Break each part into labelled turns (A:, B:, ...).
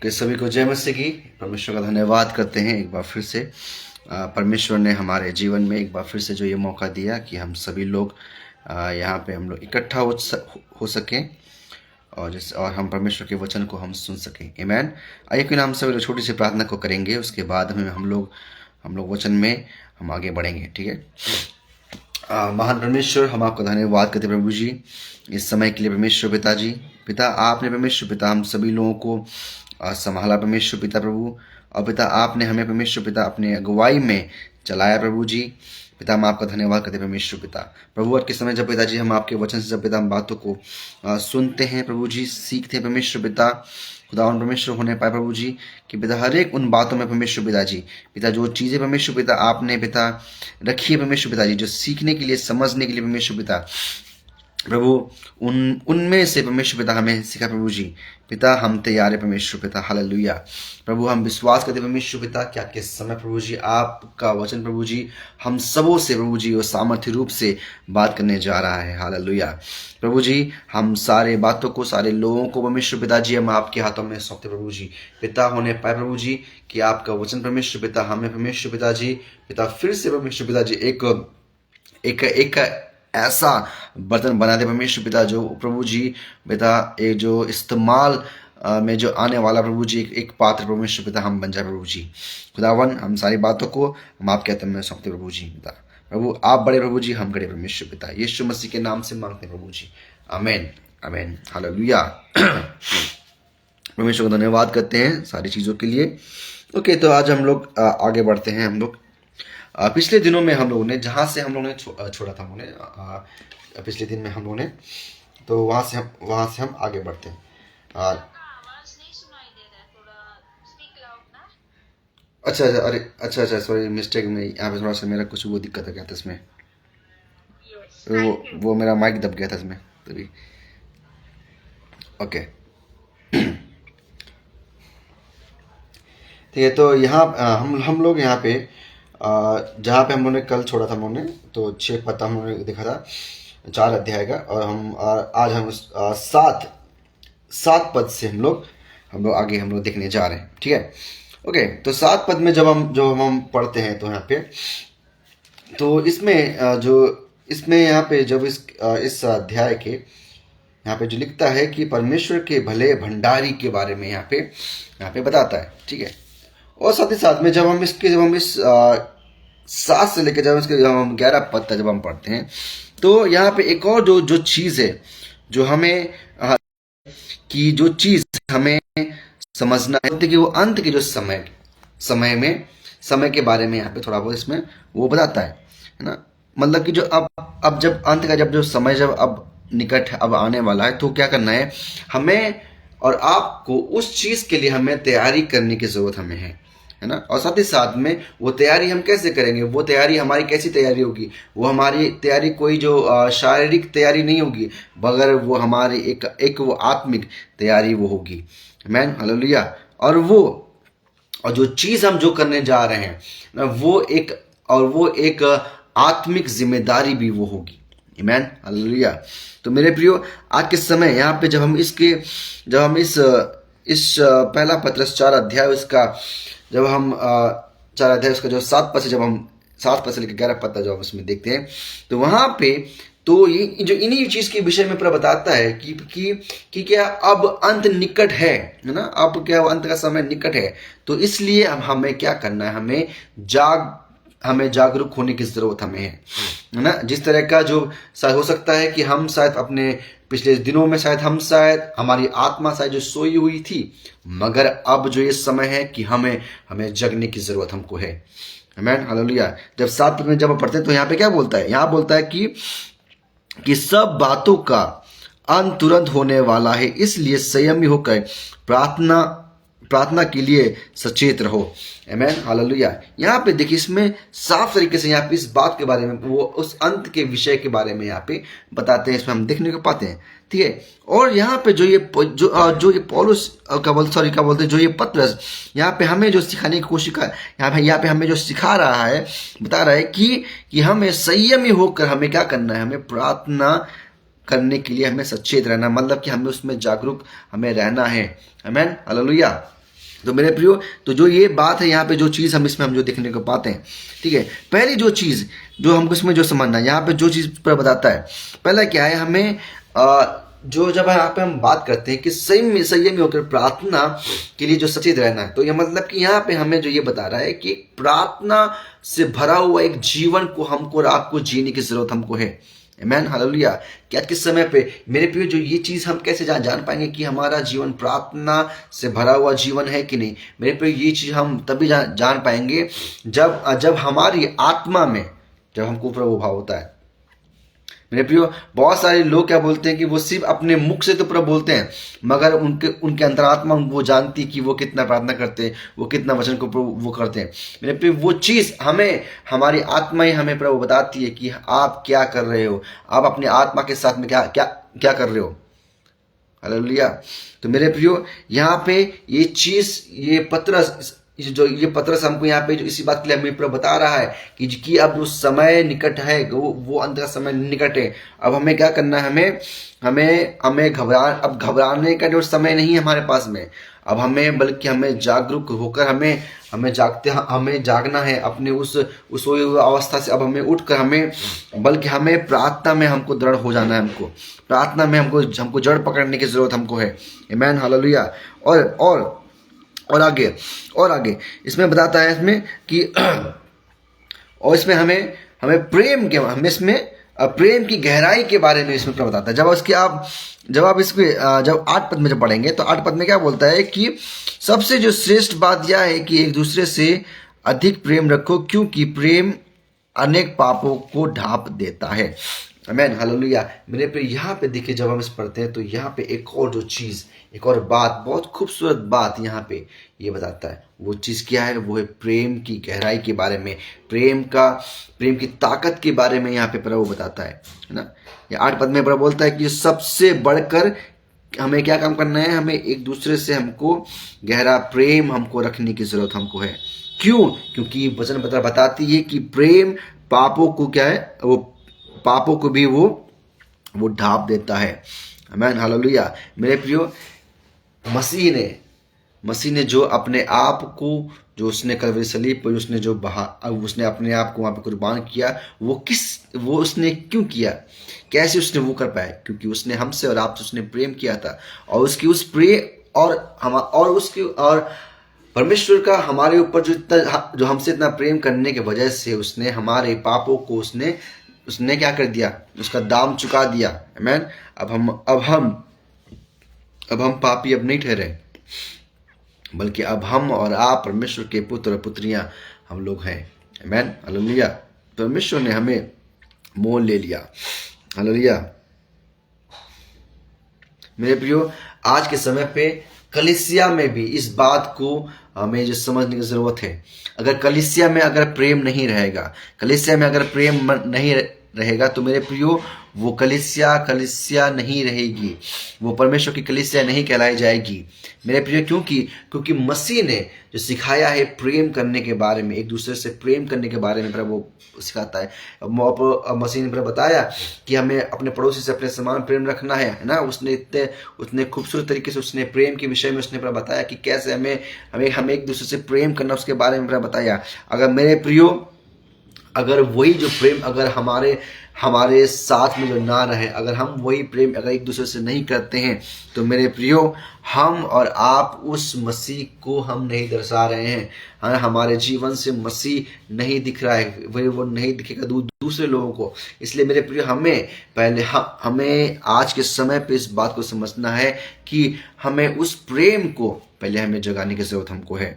A: कि सभी को जय मसीह की। परमेश्वर का धन्यवाद करते हैं एक बार फिर से। परमेश्वर ने हमारे जीवन में एक बार फिर से जो ये मौका दिया कि हम सभी लोग यहाँ पे हम लोग इकट्ठा हो सकें और हम परमेश्वर के वचन को हम सुन सकें। आमीन। आइए क्यों हम सभी लोग छोटी सी प्रार्थना को करेंगे, उसके बाद हम लोग वचन में हम आगे बढ़ेंगे। ठीक है। महान परमेश्वर, हम आपका धन्यवाद करते प्रभु जी इस समय के लिए। परमेश्वर पिता आपने परमेश्वर पिता हम सभी लोगों को संभाला परमेश्वर पिता प्रभु, और पिता आपने हमें परमेश्वर पिता अपने अगुवाई में चलाया प्रभु जी। पिता हम आपका धन्यवाद करते परमेश्वर पिता प्रभु। आज के समय जब पिताजी हम आपके वचन से जब पिता हम बातों को सुनते हैं प्रभु जी, सीखते हैं परमेश्वर पिता, खुदावन परमेश्वर होने पाए प्रभु जी कि पिता हर एक उन बातों में परमेश्वर पिताजी पिता जो चीज़ें परमेश्वर पिता आपने पिता रखी है परमेश्वर पिताजी, जो सीखने के लिए समझने के लिए परमेश्वर पिता प्रभु उनमें से परमेश्वर पिता हमें सिखा प्रभु जी। पिता हम तैयार है परमेश्वर पिता, हालेलुया प्रभु। हम विश्वास करते परमेश्वर पिता कि आपके समय प्रभु जी आपका वचन प्रभु जी हम सबों से प्रभु जी वो सामर्थ्य रूप से बात करने जा रहा है, हालेलुया प्रभु जी। हम सारे बातों को सारे लोगों को परमेश्वर पिता जी हम आपके हाथों में सौंपते प्रभु जी। पिता होने पाए प्रभु जी कि आपका वचन परमेश्वर पिता हमें परमेश्वर पिता जी पिता फिर से परमेश्वर पिता जी एक ऐसा बर्तन बना दे परमेश्वर पिता जो प्रभु जी पिता एक जो इस्तेमाल में जो आने वाला प्रभु जी एक पात्र परमेश्वर पिता हम बन जाए प्रभु जी। खुदावन हम सारी बातों को हम आपके हाथ में सौंपते प्रभु जी पिता प्रभु। आप बड़े प्रभु जी, हम बड़े परमेश्वर पिता, यीशु मसीह के नाम से मांगते प्रभु जी, आमीन आमीन, हालेलुया। परमेश्वर को धन्यवाद करते हैं सारी चीज़ों के लिए। ओके, तो आज हम लोग आगे बढ़ते हैं। हम लोग पिछले दिनों में हम लोगों ने जहाँ से हम लोगों ने छोड़ा था पिछले दिन में हम लोगों ने, तो वहाँ से हम आगे बढ़ते हैं। अच्छा अरे अच्छा सॉरी, मिस्टेक में यहाँ पे थोड़ा सा मेरा कुछ वो दिक्कत हो गया था इसमें, वो मेरा माइक दब गया था इसमें तभी। ओके ठीक है। तो यहाँ हम लोग यहाँ पे जहाँ पे हम लोगों ने कल छोड़ा था हम लोगों ने, तो 6 पत्ता हम लोगों ने देखा था 4 अध्याय का, और आज हम 7 पद से हम लोग आगे हम लोग देखने जा रहे हैं। ठीक है। ओके, तो 7 पद में जब हम पढ़ते हैं तो यहाँ पे तो इसमें यहाँ पे जब इस अध्याय के यहाँ पे जो लिखता है कि परमेश्वर के भले भंडारी के बारे में यहाँ पे बताता है। ठीक है। और साथ ही साथ में जब हम इस 7 से लेकर जब हम 11 पद तक जब हम पढ़ते हैं तो यहाँ पे एक और जो चीज़ है जो हमें कि जो चीज़ हमें समझना है कि वो अंत के जो समय के बारे में यहाँ पे थोड़ा बहुत इसमें वो बताता है ना। मतलब कि जो अब जब अंत का जो समय जब अब निकट अब आने वाला है, तो क्या करना है हमें और आपको, उस चीज़ के लिए हमें तैयारी करने की ज़रूरत हमें है ना। और साथ ही साथ में वो तैयारी हम कैसे करेंगे, वो तैयारी हमारी कैसी तैयारी होगी, वो हमारी तैयारी कोई जो शारीरिक तैयारी नहीं होगी, मगर वो हमारी एक वो आत्मिक तैयारी वो होगी। आमीन, हालेलुया। और जो चीज़ हम जो करने जा रहे हैं ना, वो एक आत्मिक जिम्मेदारी भी वो होगी। आमीन, हालेलुया। तो मेरे प्रियो, आज के समय यहाँ पे जब हम इस पहला पत्रस 4 अध्याय उसका जब हम 4 अध्याय उसका जो 7 पद से जब हम 7 पद से लेकर 11 पद जब हम उसमें देखते हैं, तो वहाँ पे तो ये जो इन्हीं चीज़ के विषय में पूरा बताता है कि क्या अब अंत निकट है ना। अब क्या अंत का समय निकट है, तो इसलिए अब हमें क्या करना है, हमें जागरूक होने की ज़रूरत हमें है ना। जिस तरह का जो हो सकता है कि हम शायद अपने पिछले दिनों में शायद हमारी आत्मा शायद जो सोई हुई थी, मगर अब जो ये समय है कि हमें जगने की ज़रूरत हमको है। आमीन, हालेलुया। जब 7 पद में जब पढ़ते हैं तो यहाँ पे क्या बोलता है, यहाँ बोलता है कि सब बातों का अंत तुरंत होने वाला है, इसलिए संयमी होकर प्रार्थना के लिए सचेत रहो। आमीन, हालेलुया। यहाँ पे देखिए, इसमें साफ तरीके से यहाँ पे इस बात के बारे में, वो उस अंत के विषय के बारे में यहाँ पे बताते हैं, इसमें हम देखने को पाते हैं। ठीक है। और यहाँ पे जो ये पौलुस क्या बोलते हैं, जो ये पत्रस यहाँ पे हमें जो सिखाने की कोशिश कर, यहाँ पे हमें जो सिखा रहा है, बता रहा है कि हमें संयमी होकर हमें क्या करना है, हमें प्रार्थना करने के लिए हमें सचेत रहना, मतलब कि हमें उसमें जागरूक हमें रहना है। आमीन, हालेलुया। तो मेरे प्रियो, तो जो ये बात है यहाँ पे, जो चीज़ हम इसमें हम जो देखने को पाते हैं, ठीक है, पहली जो चीज़ जो हमको इसमें जो समझना है, यहाँ पे जो चीज़ पर बताता है, पहला क्या है, हमें जो जब यहाँ पे हम बात करते हैं कि संयमी होकर प्रार्थना के लिए जो सचेत रहना है, तो ये मतलब कि यहाँ पे हमें जो ये बता रहा है कि प्रार्थना से भरा हुआ एक जीवन को हमको और आपको जीने की जरूरत हमको है। आमीन, हालेलुया। क्या किस समय पे मेरे प्रिय, जो ये चीज़ हम कैसे जान पाएंगे कि हमारा जीवन प्रार्थना से भरा हुआ जीवन है कि नहीं? मेरे प्रिय, ये चीज़ हम तभी जान पाएंगे जब हमारी आत्मा में जब हमको प्रभु भाव होता है। मेरे प्रियो, बहुत सारे लोग क्या बोलते हैं कि वो सिर्फ अपने मुख से तो प्रभु बोलते हैं, मगर उनके अंतरात्मा वो जानती कि वो कितना प्रार्थना करते हैं, वो कितना वचन को वो करते हैं। मेरे प्रियो, वो चीज़ हमें, हमारी आत्मा ही हमें प्रभु बताती है कि आप क्या कर रहे हो, आप अपने आत्मा के साथ में क्या क्या क्या कर रहे हो। हालेलुया। तो मेरे प्रियो, यहाँ पे ये चीज़, ये पत्रस हमको यहाँ पे जो इसी बात के लिए हमें बता रहा है कि अब जो समय निकट है, वो अंत का समय निकट है। अब हमें क्या करना है, हमें घबराने का जो समय नहीं है हमारे पास में। अब बल्कि हमें जागरूक होकर हमें जागना है अपने उस सोई हुई अवस्था से। अब हमें उठकर बल्कि हमें प्रार्थना में हमको दृढ़ हो जाना है। हमको प्रार्थना में हमको जड़ पकड़ने की जरूरत हमको है। आमीन, हालेलुया। और आगे इसमें बताता है इसमें कि और इसमें हमें प्रेम की गहराई के बारे में इसमें बताता है। जब 8 पद में जब पढ़ेंगे तो 8 पद में क्या बोलता है कि सबसे जो श्रेष्ठ बात यह है कि एक दूसरे से अधिक प्रेम रखो, क्योंकि प्रेम अनेक पापों को ढांप देता है। आमीन, हालेलुया। मेरे पे यहाँ पे देखिए, जब हम इस पढ़ते हैं तो यहाँ पे एक और बात, बहुत खूबसूरत बात यहाँ पे ये बताता है। वो चीज़ क्या है? वो है प्रेम की गहराई के बारे में, प्रेम की ताकत के बारे में यहाँ पे प्रभु बताता है ना। ये 8 पद में प्रभु बोलता है कि सबसे बढ़कर हमें क्या काम करना है, हमें एक दूसरे से हमको गहरा प्रेम हमको रखने की जरूरत हमको है। क्यों? क्योंकि वचन पत्र बताती है कि प्रेम पापों को क्या है, वो पापों को भी वो ढांप देता है। आमीन, हालेलुया। मेरे प्रियो, मसीह ने जो अपने आप को, जो उसने कलवरी सलीब पर उसने अपने आप को वहाँ पे कुर्बान किया, वो उसने क्यों किया, कैसे उसने वो कर पाया? क्योंकि उसने हमसे और आपसे उसने प्रेम किया था, और उसकी उस प्रेम और परमेश्वर का हमारे ऊपर जो हमसे इतना प्रेम करने की वजह से उसने हमारे पापों को उसने क्या कर दिया, उसका दाम चुका दिया। आमीन। अब हम पापी अब नहीं ठहरे, बल्कि अब हम और आप परमेश्वर के पुत्र और पुत्रियां हम लोग हैं। आमीन, हालेलुया। परमेश्वर ने हमें मोल ले लिया। हालेलुया। मेरे प्रियो, आज के समय पे कलीसिया में भी इस बात को हमें जो समझने की जरूरत है। अगर कलीसिया में अगर प्रेम नहीं रहेगा, कलीसिया में अगर प्रेम नहीं रहेगा, तो मेरे प्रियो, वो कलीसिया नहीं रहेगी, वो परमेश्वर की कलीसिया नहीं कहलाई जाएगी। मेरे प्रियो, क्योंकि मसीह ने जो सिखाया है प्रेम करने के बारे में, एक दूसरे से प्रेम करने के बारे में प्रभु सिखाता है। मसीह ने बताया कि हमें अपने पड़ोसी से अपने समान प्रेम रखना है ना। उसने खूबसूरत तरीके से उसने प्रेम के विषय में उसने बताया कि कैसे हमें एक दूसरे से प्रेम करना, उसके बारे में बताया। अगर मेरे प्रियो, अगर वही जो प्रेम अगर हमारे साथ में जो ना रहे, अगर हम वही प्रेम अगर एक दूसरे से नहीं करते हैं, तो मेरे प्रियो, हम और आप उस मसीह को हम नहीं दर्शा रहे हैं। हमारे जीवन से मसीह नहीं दिख रहा है, वो नहीं दिखेगा दूसरे लोगों को। इसलिए मेरे प्रियो, हमें आज के समय पे इस बात को समझना है कि हमें उस प्रेम को पहले हमें जगाने की जरूरत हमको है।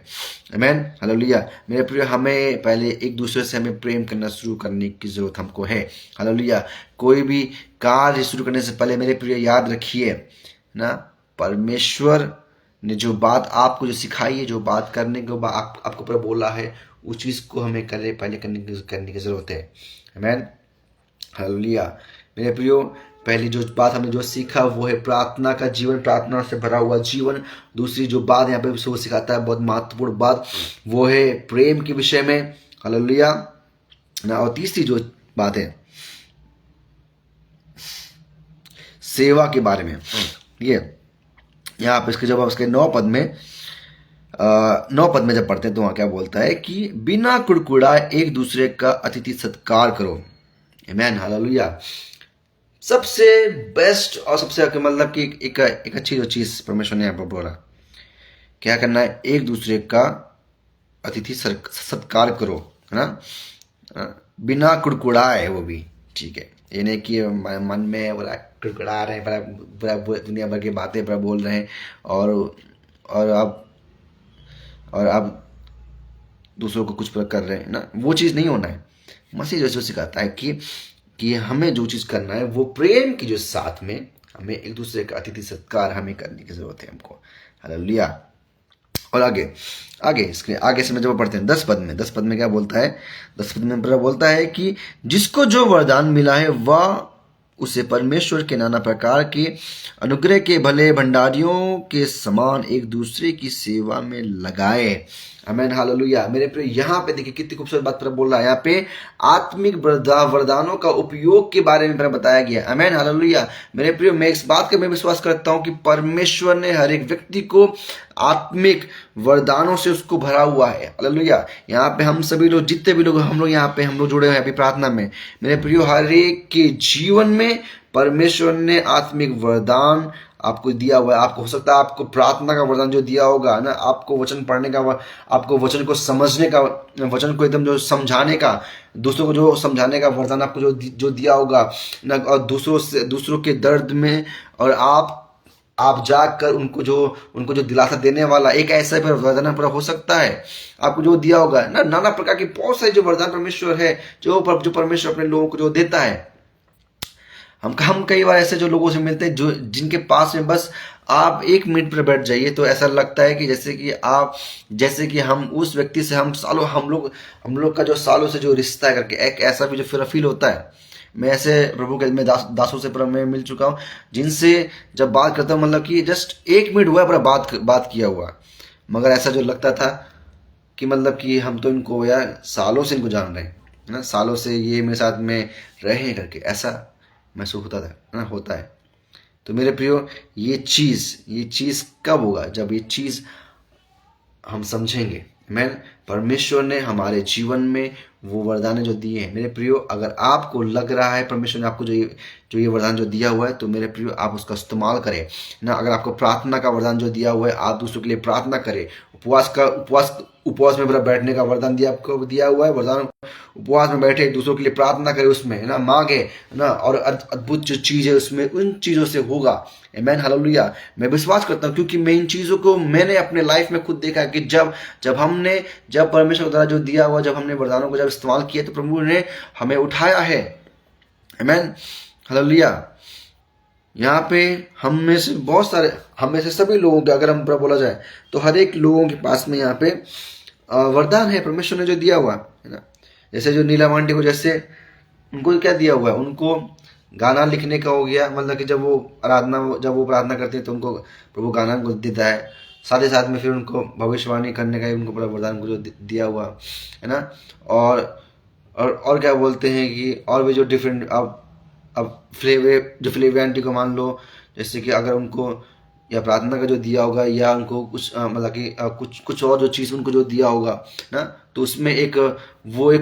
A: आमीन, हालेलुया। मेरे प्रियो, हमें पहले एक दूसरे से हमें प्रेम करना शुरू करने की जरूरत हमको है। हालेलुया। कोई भी कार्य शुरू करने से पहले मेरे प्रियो याद रखिए ना, परमेश्वर ने जो बात आपको जो सिखाई है, जो बात करने के बाद आपको ऊपर बोला है, उस चीज को हमें पहले करने की जरूरत है। आमीन, हालेलुया। मेरे प्रियो, पहली जो बात हमने जो सीखा वो है प्रार्थना का जीवन, प्रार्थना से भरा हुआ जीवन। दूसरी जो बात यहाँ पे वो सिखाता है, बहुत महत्वपूर्ण बात, वो है प्रेम के विषय में। हालेलुया ना। और तीसरी जो बात है सेवा के बारे में। ये यहाँ पे इसके जब उसके 9 पद में 9 पद में जब पढ़ते हैं तो वहाँ क्या बोलता है कि बिना कुड़कुड़ाए एक दूसरे का अतिथि सत्कार करो। आमीन, हालेलुया। सबसे बेस्ट और सबसे मतलब कि एक अच्छी जो चीज़ परमेश्वर ने यहाँ पर बोला, क्या करना है, एक दूसरे का अतिथि सत्कार करो, है ना, बिना कुड़कुड़ाए, वो भी ठीक है। ये नहीं कि मन में बड़ा कुड़कुड़ा रहे हैं, बड़ा दुनिया भर की बातें बड़ा बोल रहे हैं और आप दूसरों को कुछ कर रहे हैं ना, वो चीज़ नहीं होना है। मसीह जो सिखाता है कि हमें जो चीज़ करना है वो प्रेम की जो साथ में हमें एक दूसरे का अतिथि सत्कार हमें करने की जरूरत है हमको। हालेलुया। और आगे इसके आगे से में जब पढ़ते हैं 10 पद में क्या बोलता है, 10 पद में बोलता है कि जिसको जो वरदान मिला है वह उसे परमेश्वर के नाना प्रकार के अनुग्रह के भले भंडारियों के समान एक दूसरे की सेवा में लगाए। आमीन, हालेलुया। मेरे प्रिय, यहाँ पे देखिए कितनी खूबसूरत बात पर बोल रहा है। यहाँ पे आत्मिक वरदानों का उपयोग के बारे में बताया गया। आमीन, हालेलुया। मेरे प्रिय, मैं इस बात का मैं विश्वास करता हूँ कि परमेश्वर ने हर एक व्यक्ति को आत्मिक वरदानों से उसको भरा हुआ है। हालेलुया। यहाँ पे हम सभी लोग, जितने भी लोग हम लोग जुड़े हुए हैं अभी प्रार्थना में, मेरे प्रियो, हर एक के जीवन में परमेश्वर ने आत्मिक वरदान आपको दिया हुआ है। आपको हो सकता है आपको प्रार्थना का वरदान जो दिया होगा ना, आपको वचन पढ़ने का, आपको वचन को समझने का, वचन को एकदम जो समझाने का, दूसरों को जो समझाने का वरदान आपको जो दिया होगा ना, और दूसरों के दर्द में और आप जाकर उनको जो दिलासा देने वाला एक ऐसा वरदान पर हो सकता है आपको जो दिया होगा ना। नाना प्रकार की बहुत सारी जो वरदान परमेश्वर है, जो परमेश्वर अपने लोगों को जो देता है। हम कई बार ऐसे जो लोगों से मिलते हैं जो जिनके पास में बस आप 1 मिनट पर बैठ जाइए तो ऐसा लगता है कि जैसे कि हम उस व्यक्ति से हम लोग का जो सालों से जो रिश्ता है करके एक ऐसा भी जो फील होता है। मैं ऐसे प्रभु के में दासों से मैं मिल चुका हूँ जिनसे जब बात करता हूँ, मतलब कि जस्ट 1 मिनट हुआ पर बात किया हुआ, मगर ऐसा जो लगता था कि मतलब कि हम तो इनको यार सालों से इनको जान रहे हैं ना, सालों से ये मेरे साथ में रहे हैं करके ऐसा महसूस होता था ना, होता है। तो मेरे प्रियो, ये चीज़ कब होगा, जब ये चीज़ हम समझेंगे। मैं परमेश्वर ने हमारे जीवन में वो वरदान जो दिए हैं, मेरे प्रियो, अगर आपको लग रहा है परमेश्वर ने आपको जो ये वरदान जो दिया हुआ है, तो मेरे प्रियो आप उसका इस्तेमाल करें ना। अगर आपको प्रार्थना का वरदान जो दिया हुआ है, आप दूसरों के लिए प्रार्थना करें। उपवास में बड़ा बैठने का वरदान आपको दिया हुआ है, वरदान उपवास में बैठे दूसरों के लिए प्रार्थना करें, उसमें ना मांगे ना, और अद्भुत जो चीज़ है उसमें उन चीज़ों से होगा। आमीन, हालेलुया। मैं विश्वास करता हूँ क्योंकि मैं इन चीज़ों को मैंने अपने लाइफ में खुद देखा है कि जब परमेश्वर द्वारा जो दिया हुआ, जब हमने वरदानों को जब इस्तेमाल किया तो प्रभु ने हमें उठाया है। आमीन, हालेलुया। यहाँ पे हम में से सभी लोगों के, अगर हम बोला जाए तो हर एक लोगों के पास में यहाँ पे वरदान है परमेश्वर ने जो दिया हुआ है ना। जैसे जो नीलम आंटी को, जैसे उनको क्या दिया हुआ है, उनको गाना लिखने का हो गया, मतलब कि जब वो प्रार्थना करते हैं तो उनको प्रभु गाना को देता है। साथ ही साथ में फिर उनको भविष्यवाणी करने का उनको बड़ा वरदान को जो दिया हुआ है ना। और क्या बोलते हैं कि और भी जो डिफरेंट, अब फ्लेवे आंटी को मान लो, जैसे कि अगर उनको या प्रार्थना का जो दिया होगा, या उनको कुछ मतलब कि कुछ और जो चीज़ उनको जो दिया होगा ना, तो उसमें एक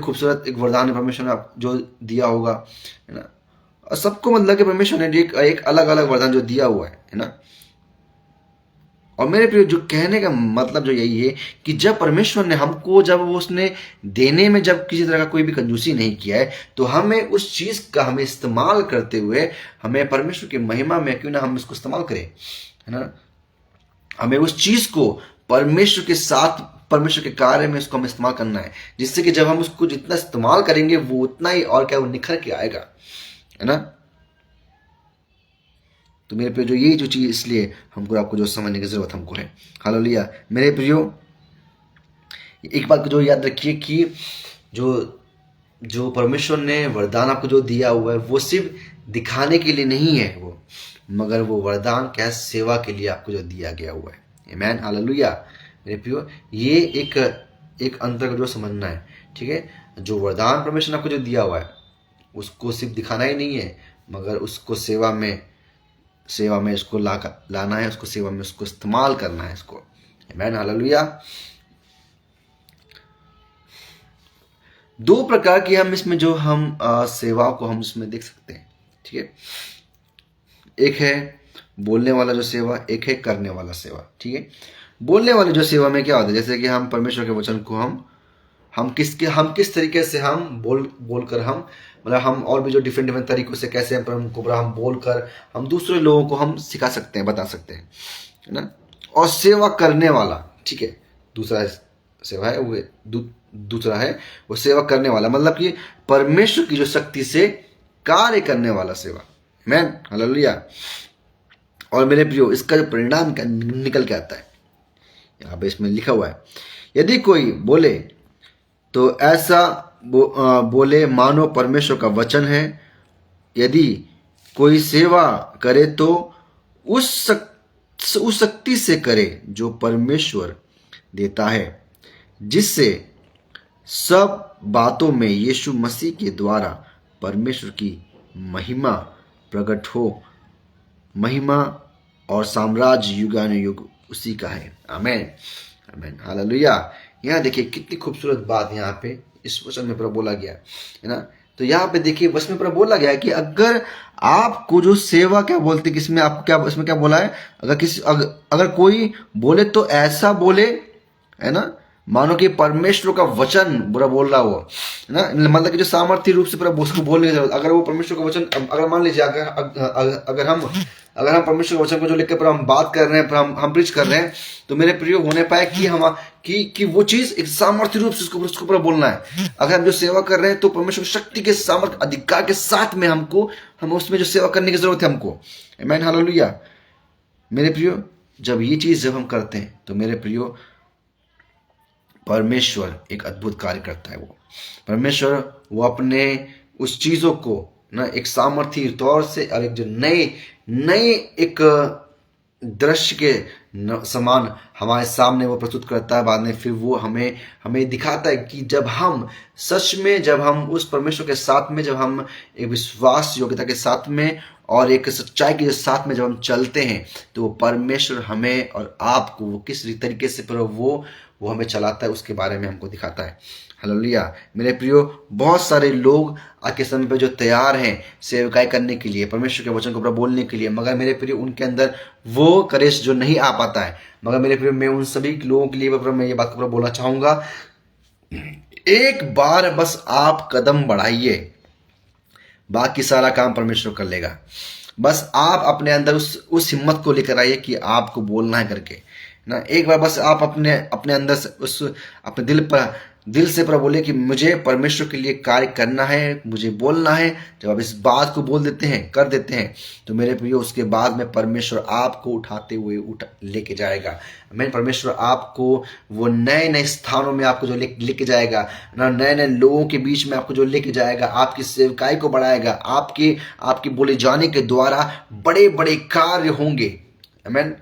A: खूबसूरत एक वरदान परमेश्वर ने जो दिया होगा, है ना। और सबको मतलब कि परमेश्वर ने एक अलग अलग वरदान जो दिया हुआ है ना। और मेरे प्रिय, जो कहने का मतलब जो यही है कि जब परमेश्वर ने हमको, जब उसने देने में जब किसी तरह का कोई भी कंजूसी नहीं किया है, तो हमें उस चीज़ का हमें इस्तेमाल करते हुए हमें परमेश्वर की महिमा में क्यों ना हम इसको इस्तेमाल करें, है ना। हमें उस चीज़ को परमेश्वर के साथ, परमेश्वर के कार्य में उसको हमें इस्तेमाल करना है, जिससे कि जब हम उसको जितना इस्तेमाल करेंगे वो उतना ही और क्या वो निखर के आएगा, है ना। तो मेरे प्रियो, जो ये जो चीज़ इसलिए हमको आपको जो समझने की ज़रूरत हमको है। हालेलुया। मेरे प्रियो, एक बात को जो याद रखिए कि जो परमेश्वर ने वरदान आपको जो दिया हुआ है वो सिर्फ दिखाने के लिए नहीं है, मगर वो वरदान क्या, सेवा के लिए आपको जो दिया गया हुआ है। आमीन, हालेलुया। मेरे प्रियो, ये एक अंतर को जो समझना है, ठीक है। जो वरदान परमेश्वर ने आपको जो दिया हुआ है उसको सिर्फ दिखाना ही नहीं है, मगर उसको सेवा में इसको लाना है, उसको सेवा में उसको इस्तेमाल करना है इसको। आमेन, हालेलुया। दो प्रकार की हम इसमें जो हम सेवाओं को हम इसमें देख सकते हैं, ठीक है। एक है बोलने वाला जो सेवा, एक है करने वाला सेवा, ठीक है। बोलने वाले जो सेवा में क्या होता है, जैसे कि हम परमेश्वर के वचन को हम किस तरीके से हम बोलकर हम मतलब हम और भी जो डिफरेंट डिफरेंट तरीकों से कैसे हम बोलकर हम दूसरे लोगों को हम सिखा सकते हैं, बता सकते हैं, है ना। और सेवा करने वाला, ठीक है, दूसरा सेवा है वो दूसरा है वो सेवा करने वाला, मतलब कि परमेश्वर की जो शक्ति से कार्य करने वाला सेवा। आमेन, हालेलुया। और मेरे प्रियो, इसका जो परिणाम निकल के आता है, यहाँ पे इसमें लिखा हुआ है, यदि कोई बोले तो ऐसा बोले मानो परमेश्वर का वचन है। यदि कोई सेवा करे तो उस शक्ति से करे जो परमेश्वर देता है, जिससे सब बातों में यीशु मसीह के द्वारा परमेश्वर की महिमा प्रकट हो। महिमा और साम्राज्य युगानुयुग उसी का है। आमेन, आमेन, हालेलुया। यहाँ देखिए कितनी खूबसूरत बात यहाँ पे इस वचन में प्रभु बोला गया है ना। तो यहाँ पे देखिए वचन में प्रभु बोला गया है कि अगर आपको जो सेवा क्या बोलते, किसमें आपको क्या, इसमें क्या बोला है, अगर कोई बोले तो ऐसा बोले, है ना, मानो कि परमेश्वर का वचन बुरा बोल रहा हो, है ना, मतलब कि जो सामर्थ्य रूप से पूरा उसको बोलने की जरूरत, अगर वो परमेश्वर का वचन, अगर मान लीजिए अगर हम परमेश्वर के वचन को जो लिख कर हम बात कर रहे हैं, हम प्रीच कर रहे हैं, तो मेरे प्रिय होने पाए कि वो चीज एक सामर्थ्य रूप से उसको पूरा बोलना है। अगर हम जो सेवा कर रहे हैं तो परमेश्वर की शक्ति के सामर्थ्य अधिकार के साथ में हम उसमें जो सेवा करने की जरूरत है हमको। आमेन, हालेलुया। मेरे प्रियो, जब ये चीज जब हम करते हैं तो मेरे प्रियो परमेश्वर एक अद्भुत कार्य करता है। वो परमेश्वर वो अपने उस चीजों को ना एक सामर्थ्य तौर से और एक जो नए एक दृश्य के समान हमारे सामने वो प्रस्तुत करता है। बाद में फिर वो हमें दिखाता है कि जब हम सच में, जब हम उस परमेश्वर के साथ में, जब हम एक विश्वास योग्यता के साथ में और एक सच्चाई के साथ में जब हम चलते हैं, तो वो परमेश्वर हमें और आपको वो किस तरीके से पर वो हमें चलाता है, उसके बारे में हमको दिखाता है। हालेलुया। मेरे प्रियो, बहुत सारे लोग आज के समय पे जो तैयार हैं सेवकाई करने के लिए, परमेश्वर के वचन को बोलने के लिए, मगर मेरे प्रियो उनके अंदर वो करेश जो नहीं आ पाता है। मगर मेरे प्रियो, मैं उन सभी लोगों के लिए मैं ये बात को बोलना चाहूंगा, एक बार बस आप कदम बढ़ाइए, बाकी सारा काम परमेश्वर कर लेगा। बस आप अपने अंदर उस हिम्मत को लेकर आइए कि आपको बोलना है करके ना। एक बार बस आप अपने अंदर से उस अपने दिल से पर बोले कि मुझे परमेश्वर के लिए कार्य करना है, मुझे बोलना है। जब आप इस बात को बोल देते हैं, कर देते हैं, तो मेरे प्रियो उसके बाद में परमेश्वर आपको उठाते हुए लेके जाएगा। मैं परमेश्वर आपको वो नए नए स्थानों में आपको जो लेके जाएगा ना, नए नए लोगों के बीच में आपको जो लेके जाएगा, आपकी सेवकाई को बढ़ाएगा। आपकी बोले जाने के द्वारा बड़े बड़े कार्य होंगे। आमीन।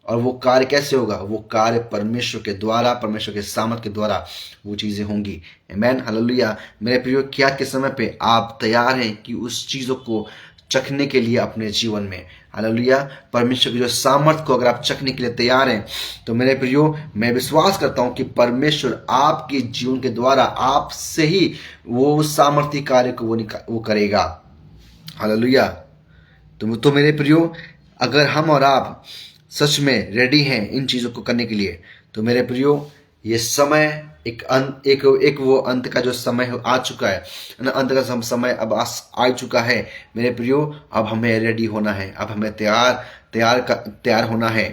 A: और वो कार्य कैसे होगा? वो कार्य परमेश्वर के द्वारा, परमेश्वर के सामर्थ के द्वारा वो चीजें होंगी। आमीन, हालेलुया। मेरे प्रियो, क्या के समय पे आप तैयार हैं कि उस चीजों को चखने के लिए अपने जीवन में? हालेलुया। परमेश्वर की जो सामर्थ को अगर आप चखने के लिए तैयार हैं, तो मेरे प्रियो मैं विश्वास करता हूं कि परमेश्वर आपके जीवन के द्वारा आपसे ही वो सामर्थ्य कार्य को वो करेगा। हालेलुया। तो मेरे प्रियो, अगर हम और आप सच में रेडी हैं इन चीजों को करने के लिए, तो मेरे प्रियो ये समय एक वो अंत का जो समय आ चुका है, अंत का समय अब आ चुका है। मेरे प्रियो, अब हमें रेडी होना है, अब हमें तैयार होना है।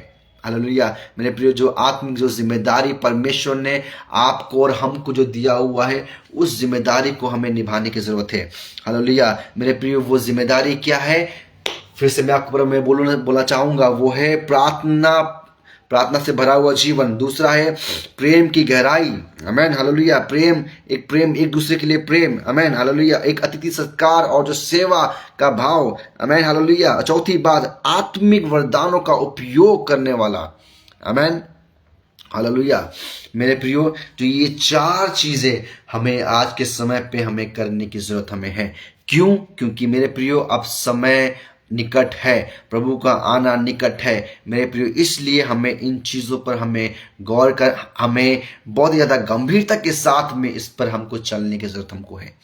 A: हालेलुया। मेरे प्रियो, जो आत्मिक जो जिम्मेदारी परमेश्वर ने आपको और हमको जो दिया हुआ है, उस जिम्मेदारी को हमें निभाने की जरूरत है। हालेलुया। मेरे प्रियो, वो जिम्मेदारी क्या है? फिर से मैं आपको मैं बोलना चाहूंगा, वो है प्रार्थना से भरा हुआ जीवन। दूसरा है प्रेम की गहराई। आमीन, हालेलुया। प्रेम एक दूसरे के लिए प्रेम। आमीन, हालेलुया। एक अतिथि सत्कार और जो सेवा का भाव। आमीन, हालेलुया। चौथी बात, आत्मिक वरदानों का उपयोग करने वाला। आमीन, हालेलुया। मेरे प्रियो, जो ये 4 चीजें हमें आज के समय पे हमें करने की जरूरत हमें है। क्यों? क्योंकि मेरे प्रियो, अब समय निकट है, प्रभु का आना निकट है मेरे प्रियो। इसलिए हमें इन चीज़ों पर हमें गौर कर, हमें बहुत ज़्यादा गंभीरता के साथ में इस पर हमको चलने की ज़रूरत हमको है।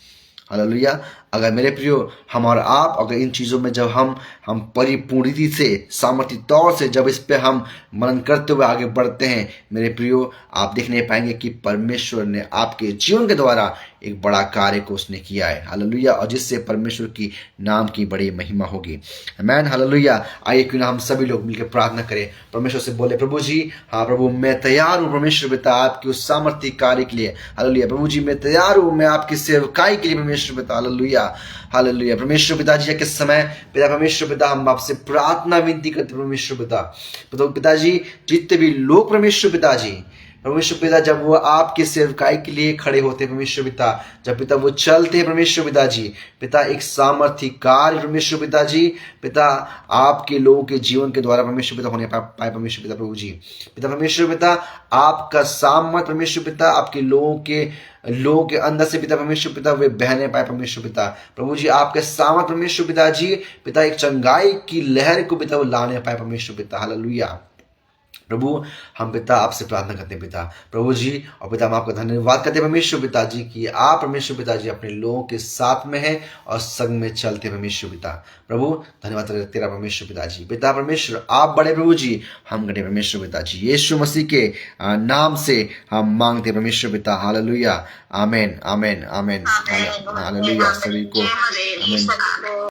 A: हालेलुया। अगर मेरे प्रियो हम और आप अगर इन चीज़ों में जब हम परिपूर्णता से, सामर्थ्य तौर से जब इस पे हम मनन करते हुए आगे बढ़ते हैं मेरे प्रियो, आप देखने पाएंगे कि परमेश्वर ने आपके जीवन के द्वारा एक बड़ा कार्य को उसने किया है। हालेलुया। और जिससे परमेश्वर की नाम की बड़ी महिमा होगी। आमीन। हालेलुया। आइए क्यों ना हम सभी लोग मिलकर प्रार्थना करें, परमेश्वर से बोले, प्रभु जी, हाँ प्रभु मैं तैयार हूँ परमेश्वर पिता आपके उस सामर्थ्य कार्य के लिए। हालेलुया। प्रभु जी मैं तैयार हूँ, मैं आपकी सेवकाई के लिए परमेश्वर पिता। हालेलुया। हालेलुया। परमेश्वर पिता जी के समय पिता परमेश्वर पिता हम आपसे प्रार्थना विनती करते परमेश्वर पिता। पिताजी जितने भी लोग परमेश्वर पिताजी, परमेश्वर पिता जब वो आपके सेवकाई के लिए खड़े होते हैं परमेश्वर पिता, जब पिता वो चलते हैं परमेश्वर पिता जी, पिता एक सामर्थ्य कार्य परमेश्वर पिता जी, पिता आपके लोगों के जीवन के द्वारा परमेश्वर पिता होने पाए परमेश्वर पिता। प्रभु जी पिता परमेश्वर पिता आपका सामर्थ परमेश्वर पिता आपके लोगों के अंदर से पिता परमेश्वर पिता वे बहने पाए परमेश्वर पिता। प्रभु जी आपके सामर्थ परमेश्वर पिता जी, पिता एक चंगाई की लहर को पिता वो लाने पाए परमेश्वर पिता। हालेलुया। प्रभु हम पिता आपसे प्रार्थना करते हैं पिता, प्रभु जी, और पिता हम आपका धन्यवाद करते हैं परमेश्वर पिता जी कि आप परमेश्वर पिता जी अपने लोगों के साथ में हैं और संग में चलते परमेश्वर पिता। प्रभु धन्यवाद तेरा परमेश्वर पिता जी। पिता परमेश्वर आप बड़े प्रभु जी, हम गणे परमेश्वर पिता जी, यीशु मसीह के नाम से हम मांगते परमेश्वर पिता। हालेलुया। आमीन आमीन आमीन। हालेलुया। सभी को आमीन।